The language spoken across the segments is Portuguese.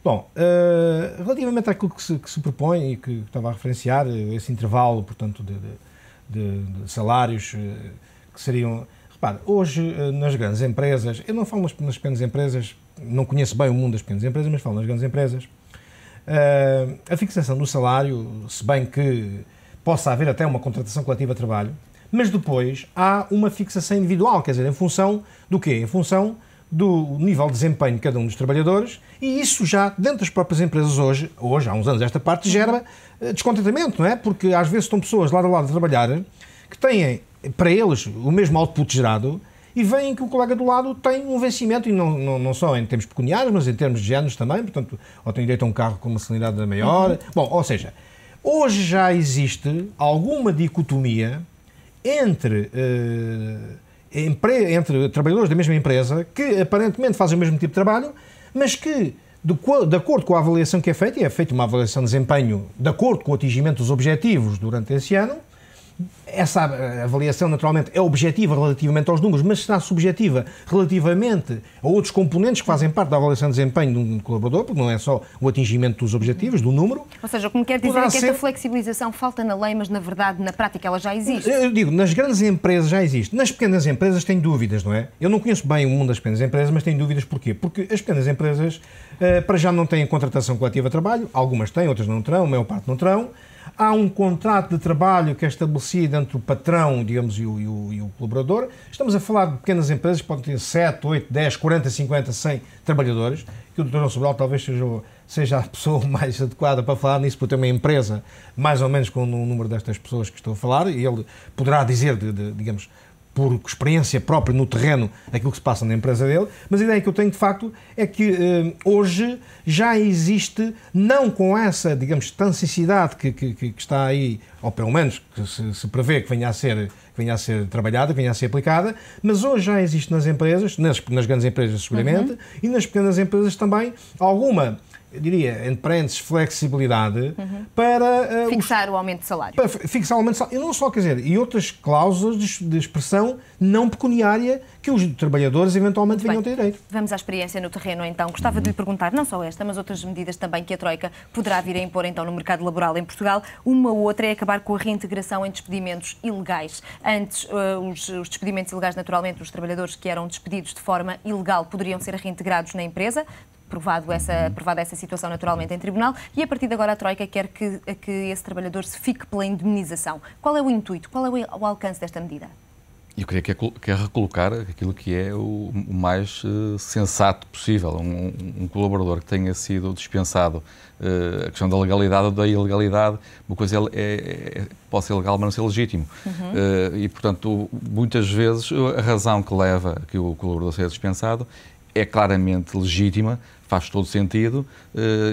Bom, relativamente àquilo que se propõe e que estava a referenciar, esse intervalo, portanto, de salários que seriam... Repare, hoje nas grandes empresas, eu não falo nas pequenas empresas, não conheço bem o mundo das pequenas empresas, mas falo nas grandes empresas, a fixação do salário, se bem que possa haver até uma contratação coletiva de trabalho, mas depois há uma fixação individual, quer dizer, em função do quê? Em função do nível de desempenho de cada um dos trabalhadores, e isso já, dentro das próprias empresas hoje há uns anos esta parte, gera descontentamento, não é? Porque às vezes estão pessoas lado a lado a trabalhar que têm, para eles, o mesmo output gerado, e veem que o colega do lado tem um vencimento, e não só em termos pecuniários, mas em termos de géneros também, portanto, ou tem direito a um carro com uma salinidade maior. Bom, ou seja, hoje já existe alguma dicotomia entre trabalhadores da mesma empresa que aparentemente fazem o mesmo tipo de trabalho, mas que, de acordo com a avaliação que é feita, e é feita uma avaliação de desempenho de acordo com o atingimento dos objetivos durante esse ano, essa avaliação naturalmente é objetiva relativamente aos números, mas está subjetiva relativamente a outros componentes que fazem parte da avaliação de desempenho de um colaborador, porque não é só o atingimento dos objetivos, do número. Ou seja, o que me quer dizer é que esta flexibilização falta na lei, mas na verdade, na prática, ela já existe. Eu digo, nas grandes empresas já existe. Nas pequenas empresas tenho dúvidas, não é? Eu não conheço bem o mundo das pequenas empresas, mas tenho dúvidas porquê? Porque as pequenas empresas, para já não têm contratação coletiva de trabalho, algumas têm, outras não terão, a maior parte não terão. Há um contrato de trabalho que é estabelecido entre o patrão, digamos, e o colaborador. Estamos a falar de pequenas empresas que podem ter 7, 8, 10, 40, 50, 100 trabalhadores, que o Dr. João Sobral talvez seja a pessoa mais adequada para falar nisso, por ter uma empresa mais ou menos com o número destas pessoas que estou a falar, e ele poderá dizer, digamos, por experiência própria no terreno, aquilo que se passa na empresa dele, mas a ideia que eu tenho de facto é que hoje já existe, não com essa, digamos, tansicidade que está aí, ou pelo menos que se prevê que venha a ser trabalhada, que venha a ser aplicada, mas hoje já existe nas empresas, nas grandes empresas seguramente, e nas pequenas empresas também, alguma, eu diria, entre parênteses, flexibilidade para... fixar o aumento de salário. Para fixar o aumento de salário. E não só, quer dizer, e outras cláusulas de expressão não pecuniária que os trabalhadores eventualmente venham a ter direito. Vamos à experiência no terreno, então. Gostava de lhe perguntar, não só esta, mas outras medidas também que a Troika poderá vir a impor, então, no mercado laboral em Portugal. Uma ou outra é acabar com a reintegração em despedimentos ilegais. Antes, os despedimentos ilegais, naturalmente, os trabalhadores que eram despedidos de forma ilegal poderiam ser reintegrados na empresa, provada essa situação naturalmente em tribunal, e a partir de agora a Troika quer que esse trabalhador se fique pela indemnização. Qual é o intuito? Qual é o alcance desta medida? Eu queria que é recolocar aquilo que é o mais sensato possível. Um colaborador que tenha sido dispensado, a questão da legalidade ou da ilegalidade, uma coisa pode ser legal, mas não ser legítimo. E, portanto, muitas vezes a razão que leva a que o colaborador seja dispensado é claramente legítima, faz todo sentido,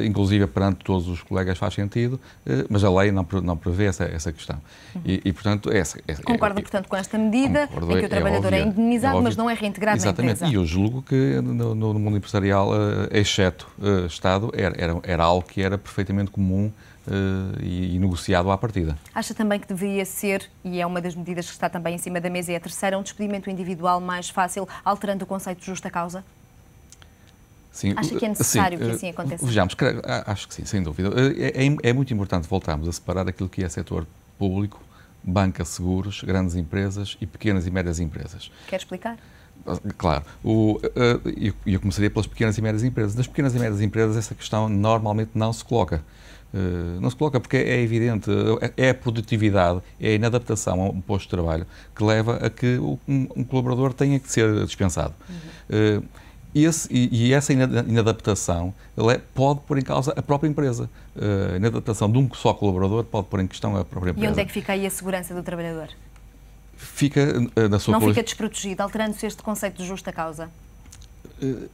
inclusive perante todos os colegas faz sentido, mas a lei não prevê essa questão. E portanto, Concorda, portanto, com esta medida, em que o trabalhador é indemnizado, mas não é reintegrado na empresa? Exatamente, e eu julgo que no mundo empresarial, exceto Estado, era algo que era perfeitamente comum e negociado à partida. Acha também que deveria ser, e é uma das medidas que está também em cima da mesa, e a terceira, um despedimento individual mais fácil, alterando o conceito de justa causa? Sim, acha que é necessário que assim aconteça? Vejamos, acho que sim, sem dúvida. É muito importante voltarmos a separar aquilo que é setor público, banca, seguros, grandes empresas e pequenas e médias empresas. Quer explicar? Claro. Eu começaria pelas pequenas e médias empresas. Nas pequenas e médias empresas essa questão normalmente não se coloca. Não se coloca porque é evidente, é a produtividade, é a inadaptação a um posto de trabalho que leva a que um colaborador tenha que ser dispensado. Essa inadaptação pode pôr em causa a própria empresa. A inadaptação de um só colaborador pode pôr em questão a própria empresa. E onde é que fica aí a segurança do trabalhador? Fica na sua... Não fica desprotegido, alterando-se este conceito de justa causa?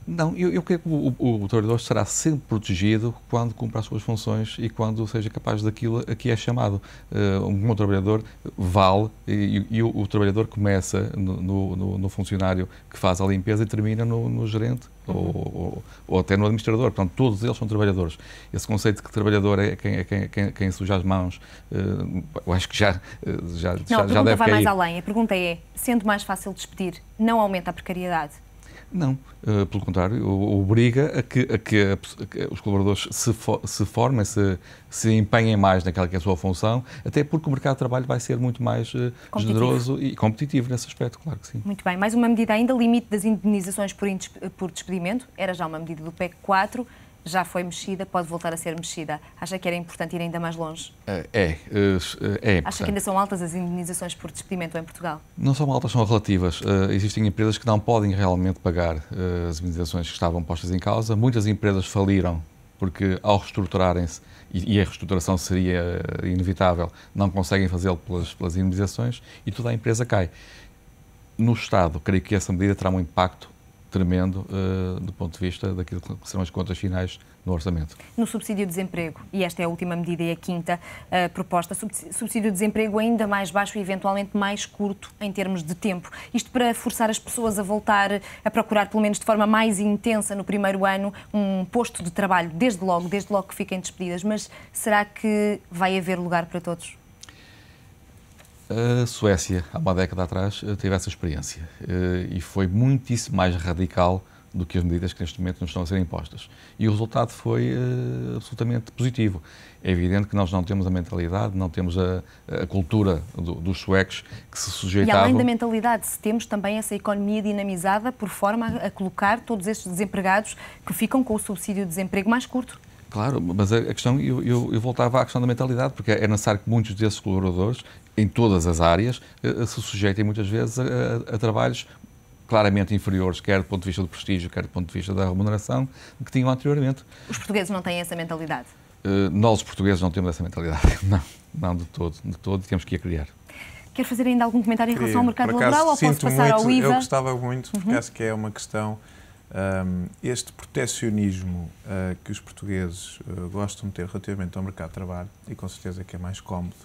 Não, eu creio que o trabalhador será sempre protegido quando cumpra as suas funções e quando seja capaz daquilo a que é chamado. Um bom trabalhador vale e o trabalhador começa no funcionário que faz a limpeza e termina no gerente ou até no administrador. Portanto, todos eles são trabalhadores. Esse conceito de que trabalhador é quem suja as mãos, eu acho que já deve cair. Vai mais além. A pergunta é, sendo mais fácil despedir, não aumenta a precariedade? Não, pelo contrário, obriga a que os colaboradores se formem, se empenhem mais naquela que é a sua função, até porque o mercado de trabalho vai ser muito mais generoso e competitivo nesse aspecto, claro que sim. Muito bem. Mais uma medida ainda, limite das indemnizações por despedimento. Era já uma medida do PEC 4, já foi mexida, pode voltar a ser mexida. Acha que era importante ir ainda mais longe? É importante. Acha que ainda são altas as indemnizações por despedimento em Portugal? Não são altas, são relativas. Existem empresas que não podem realmente pagar as indemnizações que estavam postas em causa. Muitas empresas faliram porque, ao reestruturarem-se, e a reestruturação seria inevitável, não conseguem fazê-lo pelas indemnizações e toda a empresa cai. No Estado, creio que essa medida terá um impacto tremendo do ponto de vista daquilo que serão as contas finais no orçamento. No subsídio de desemprego, e esta é a última medida e a quinta proposta, subsídio de desemprego ainda mais baixo e eventualmente mais curto em termos de tempo. Isto para forçar as pessoas a voltar a procurar, pelo menos de forma mais intensa no primeiro ano, um posto de trabalho, desde logo que fiquem despedidas. Mas será que vai haver lugar para todos? A Suécia, há uma década atrás, teve essa experiência e foi muitíssimo mais radical do que as medidas que neste momento nos estão a ser impostas. E o resultado foi absolutamente positivo. É evidente que nós não temos a mentalidade, não temos a cultura dos suecos que se sujeitavam... E além da mentalidade, se temos também essa economia dinamizada por forma a colocar todos estes desempregados que ficam com o subsídio de desemprego mais curto. Claro, mas a questão, eu voltava à questão da mentalidade, porque é necessário que muitos desses colaboradores, em todas as áreas, se sujeitem muitas vezes a trabalhos claramente inferiores, quer do ponto de vista do prestígio, quer do ponto de vista da remuneração, que tinham anteriormente. Os portugueses não têm essa mentalidade? Nós, os portugueses, não temos essa mentalidade. Não, de todo, temos que a criar. Quer fazer ainda algum comentário em relação ao mercado laboral ou posso passar ao IVA? Eu gostava muito, porque acho que é uma questão... este proteccionismo que os portugueses gostam de ter relativamente ao mercado de trabalho, e com certeza que é mais cómodo,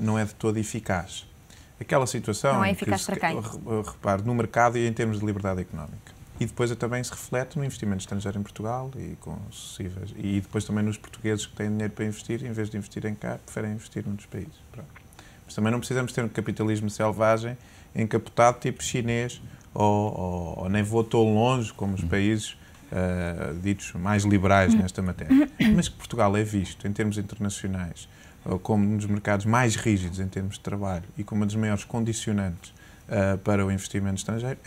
não é de todo eficaz. Aquela situação não é eficaz para quem? Repare, no mercado e em termos de liberdade económica. E depois também se reflete no investimento estrangeiro em Portugal e com sucessivas. E depois também nos portugueses que têm dinheiro para investir, em vez de investirem cá, preferem investir noutros países. Pronto. Mas também não precisamos ter um capitalismo selvagem encapotado tipo chinês, ou nem vou tão longe como os países ditos mais liberais nesta matéria. Mas que Portugal é visto em termos internacionais como um dos mercados mais rígidos em termos de trabalho e como uma das maiores condicionantes para o investimento estrangeiro,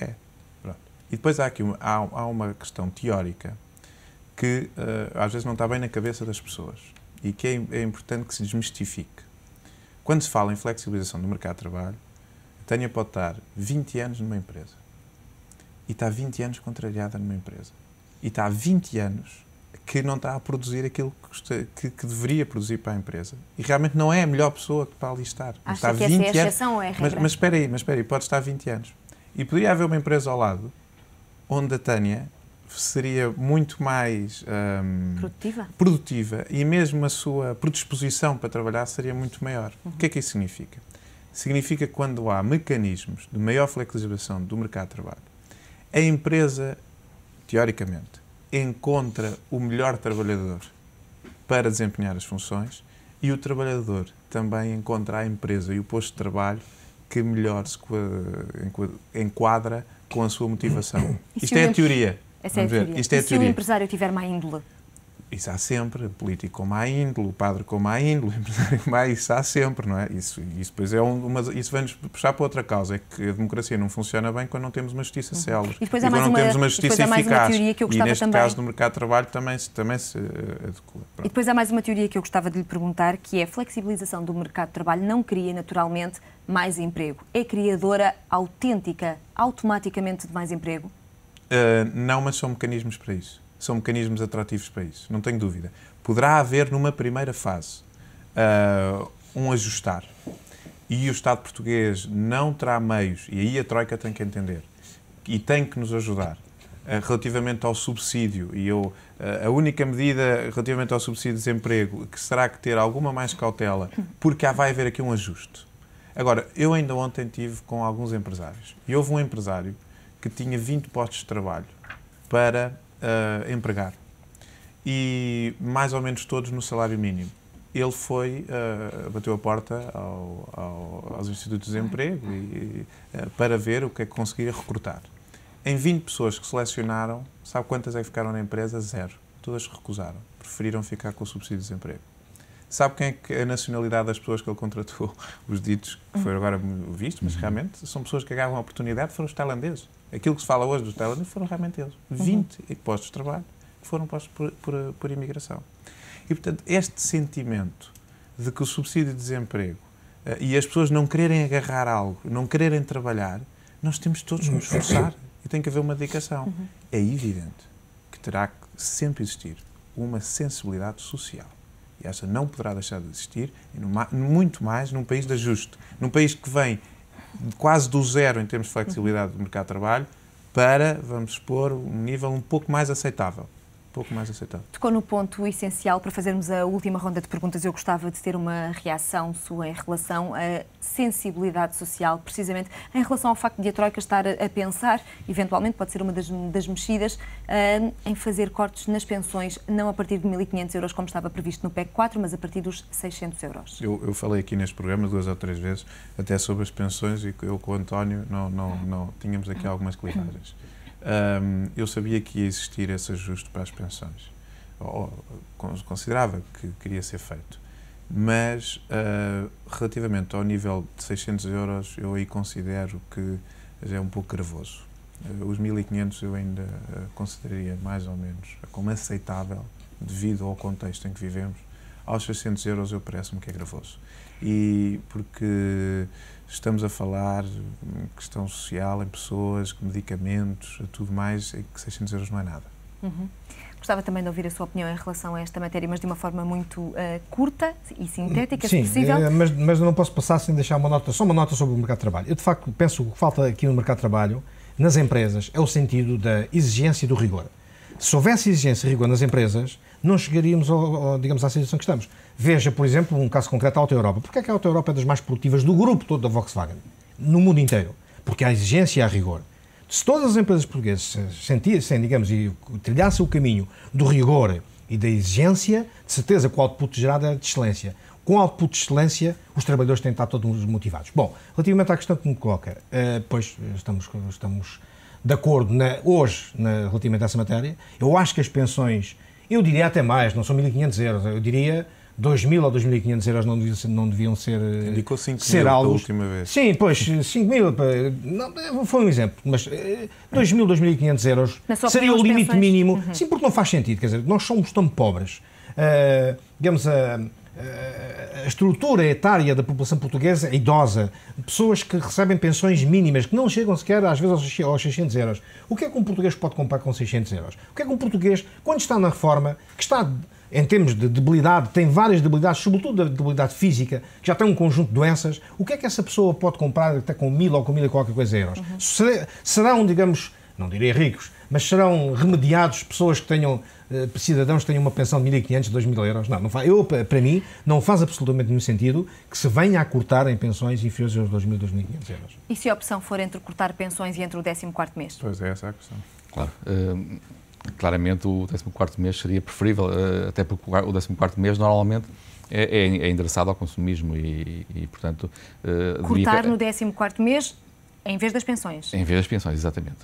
Pronto. E depois há uma questão teórica que às vezes não está bem na cabeça das pessoas e que é importante que se desmistifique. Quando se fala em flexibilização do mercado de trabalho, a Tânia pode estar 20 anos numa empresa e está 20 anos contrariada numa empresa e está há 20 anos que não está a produzir aquilo que deveria produzir para a empresa. E realmente não é a melhor pessoa para ali estar. Acha que essa é a exceção ou é a regra? Mas espera aí, pode estar 20 anos. E poderia haver uma empresa ao lado onde a Tânia seria muito mais produtiva e mesmo a sua predisposição para trabalhar seria muito maior. O que é que isso significa? Significa que quando há mecanismos de maior flexibilização do mercado de trabalho, a empresa, teoricamente, encontra o melhor trabalhador para desempenhar as funções e o trabalhador também encontra a empresa e o posto de trabalho que melhor se enquadra com a sua motivação. Isto é a teoria. Essa é a teoria. Isto é a teoria. Se o empresário tiver má índole? Isso há sempre. O político com má índole, o padre com má índole, o empresário com má... Isso há sempre, não é? Isso depois isso vai-nos puxar para outra causa, é que a democracia não funciona bem quando não temos uma justiça célere. E depois há mais não temos uma justiça eficaz. E neste caso do mercado de trabalho também se adequa. E depois há mais uma teoria que eu gostava de lhe perguntar, que é a flexibilização do mercado de trabalho não cria naturalmente mais emprego. É criadora autêntica, automaticamente de mais emprego? Não, mas são mecanismos para isso. São mecanismos atrativos para isso, não tenho dúvida. Poderá haver, numa primeira fase, um ajustar. E o Estado português não terá meios, e aí a Troika tem que entender, e tem que nos ajudar, relativamente ao subsídio. E a única medida relativamente ao subsídio de desemprego que será que ter alguma mais cautela, porque vai haver aqui um ajuste. Agora, eu ainda ontem estive com alguns empresários, e houve um empresário que tinha 20 postos de trabalho para empregar. E mais ou menos todos no salário mínimo. Ele bateu a porta aos institutos de desemprego para ver o que é que conseguia recrutar. Em 20 pessoas que selecionaram, sabe quantas é que ficaram na empresa? 0. Todas se recusaram. Preferiram ficar com o subsídio de desemprego. Sabe quem é que a nacionalidade das pessoas que ele contratou? Os ditos, que foi agora visto, mas realmente são pessoas que agarram a oportunidade, foram os tailandeses. Aquilo que se fala hoje dos tailandeses foram realmente eles. 20 postos de trabalho que foram postos por imigração. E, portanto, este sentimento de que o subsídio de desemprego e as pessoas não quererem agarrar algo, não quererem trabalhar, nós temos todos que nos esforçar e tem que haver uma dedicação. É evidente que terá que sempre existir uma sensibilidade social. E essa não poderá deixar de existir, e muito mais num país de ajuste. Num país que vem quase do zero em termos de flexibilidade do mercado de trabalho para, vamos supor, um nível um pouco mais aceitável. Tocou no ponto essencial. Para fazermos a última ronda de perguntas, eu gostava de ter uma reação sua em relação à sensibilidade social, precisamente em relação ao facto de a Troika estar a pensar, eventualmente pode ser uma das mexidas, em fazer cortes nas pensões, não a partir de 1.500 euros como estava previsto no PEC 4, mas a partir dos 600 euros. Eu falei aqui neste programa 2 ou 3 vezes, até sobre as pensões, e eu com o António não tínhamos aqui algumas clivagens. Eu sabia que ia existir esse ajuste para as pensões, considerava que queria ser feito, mas relativamente ao nível de 600 euros eu aí considero que já é um pouco gravoso. Os 1.500 eu ainda consideraria mais ou menos como aceitável devido ao contexto em que vivemos. Aos 600 euros eu parece-me que é gravoso. E porque estamos a falar em questão social, em pessoas, medicamentos, tudo mais, e que 600 euros não é nada. Gostava também de ouvir a sua opinião em relação a esta matéria, mas de uma forma muito curta e sintética, Sim, se possível. Mas eu não posso passar sem deixar só uma nota sobre o mercado de trabalho. Eu, de facto, penso que o que falta aqui no mercado de trabalho, nas empresas, é o sentido da exigência e do rigor. Se houvesse exigência e rigor nas empresas, não chegaríamos, digamos, à situação que estamos. Veja, por exemplo, um caso concreto, a Auto Europa. Porquê é que a Auto Europa é das mais produtivas do grupo todo da Volkswagen? No mundo inteiro. Porque há exigência e há rigor. Se todas as empresas portuguesas sentissem, digamos, e trilhassem o caminho do rigor e da exigência, de certeza que o output gerado é de excelência. Com o output de excelência, os trabalhadores têm de estar todos motivados. Bom, relativamente à questão que me coloca, pois estamos de acordo hoje relativamente a essa matéria. Eu acho que as pensões, eu diria até mais, não são 1.500 euros, eu diria 2.000 ou 2.500 euros não deviam ser indicou 5.000 da última vez. Sim, pois, 5.000, foi um exemplo, mas 2.000, 2.500 euros seria o limite mínimo. Sim, porque não faz sentido, quer dizer, nós somos tão pobres, digamos, a estrutura etária da população portuguesa é idosa, pessoas que recebem pensões mínimas, que não chegam sequer, às vezes, aos 600 euros. O que é que um português pode comprar com 600 euros? O que é que um português, quando está na reforma, que está, em termos de debilidade, tem várias debilidades, sobretudo da debilidade física, que já tem um conjunto de doenças, o que é que essa pessoa pode comprar até com 1.000 ou com 1.000 e qualquer coisa euros? Serão, digamos, não diria ricos, mas serão remediados pessoas que tenham, cidadãos que tenham uma pensão de 1.500, 2.000 euros? Não faz, para mim, não faz absolutamente nenhum sentido que se venha a cortar em pensões inferiores aos 2.000, 2.500 euros. E se a opção for entre cortar pensões e entre o 14º mês? Pois é, essa é a questão. Claro. Claramente o 14º mês seria preferível, até porque o 14º mês normalmente é endereçado ao consumismo e portanto... Cortar no 14º mês em vez das pensões? Em vez das pensões, exatamente.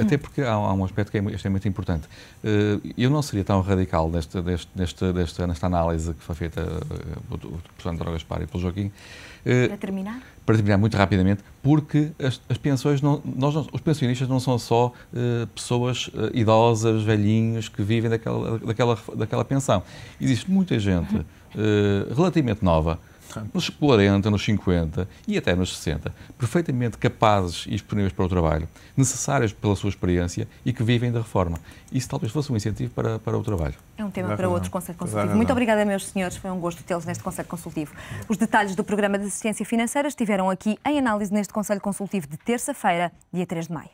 Até porque há um aspecto que é muito importante. Eu não seria tão radical nesta análise que foi feita pelo professor António Gaspar e pelo Joaquim. Para terminar? Para terminar muito rapidamente, porque as pensões, os pensionistas não são só pessoas idosas, velhinhos, que vivem daquela pensão. Existe muita gente relativamente nova, nos 40, nos 50 e até nos 60, perfeitamente capazes e disponíveis para o trabalho, necessários pela sua experiência e que vivem da reforma. Isso talvez fosse um incentivo para o trabalho. É um tema para outro Conselho Consultivo. Muito obrigada, meus senhores. Foi um gosto tê-los neste Conselho Consultivo. Os detalhes do Programa de Assistência Financeira estiveram aqui em análise neste Conselho Consultivo de terça-feira, dia 3 de maio.